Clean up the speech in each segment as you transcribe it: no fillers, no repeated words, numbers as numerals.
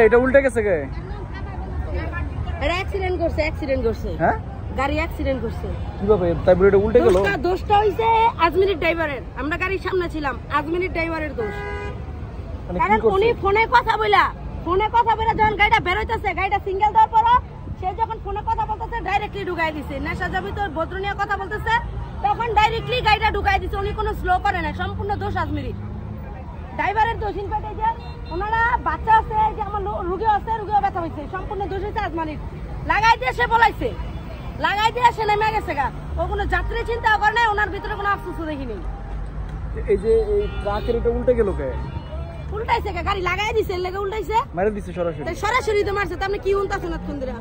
এটা উল্টে গেছে কে? এটা অ্যাক্সিডেন্ট করছে হ্যাঁ গাড়ি অ্যাক্সিডেন্ট করছে কিভাবে তাই বলে এটা উল্টে গেল? দোষটা হইছে আজমিরের ড্রাইভারের। আমরা গাড়ির সামনে ছিলাম, আজমিরের ড্রাইভারের দোষ। কারণ উনি ফোনে কথা বলা যখন গাড়িটা বের হইতেছে, গাড়িটা সিঙ্গেল দেওয়ার পর সে যখন ফোনে কথা বলতেছে ডাইরেক্টলি ঢুকাই দিছে। নেশা যাবিত ভদ্র নিয়ে কথা বলতেছে, তখন ডাইরেক্টলি গাড়িটা ঢুকাই দিছে। উনি কোনো স্লো করে না, সম্পূর্ণ দোষ আজমিরের ড্রাইভারের দোষ। ইনফ্যাক্ট এই যে ওনারা বাচ্চা আছে, যে আমার রুগী আছে, রুগীও ব্যথা হয়েছে, সম্পূর্ণ দোষ হয়েছে আজমানির। লাগাই দিয়ে সে বলাইছে, লাগাই দিয়ে সে নেমে গেছে গা। ও কোনো যাত্রী চিন্তা করে নাই, ওনার ভিতরে কোনো আফসোস দেখিনি। এই যে এই ট্রাকের এটা উল্টে গেল কে? উল্টাইছে কে? গাড়ি লাগাই দিছে, লেগে উল্টাইছে, মারে দিছে সরাসরি। তাই সরাসরি তো মারছে। তা আপনি কি উনতাছেন এতক্ষণ ধরে?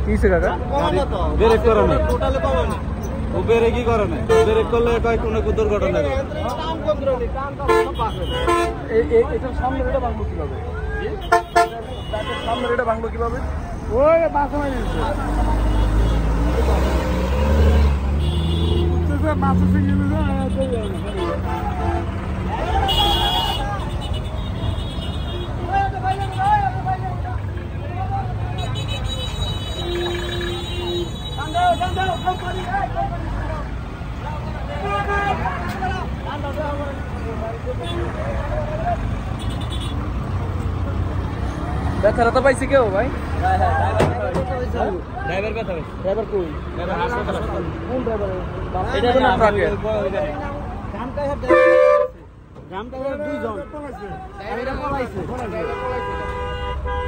কিসে কাকা? ব্রেক করে না, ও ব্রেকই করে না। ব্রেক করলে কয় কোনো দুর্ঘটনা হবে। এটার সামনে এটা ভাঙলো কিভাবে? সামনে এটা ভাঙলো কিভাবে? ওই মাথা মারি দিচ্ছে, মাথা সিঙ্গেল ব্যথাটা তো পাইছে কেউ ভাই? ড্রাইভার ব্যথা হয়েছে। ড্রাইভার কই? ড্রাইভার হাসপাতালে। কোন ড্রাইভার? এটা না ট্রাকে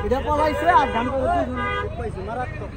এটা পলাইছে আর ধানটা দুইজন পাইছে মারাত্মক।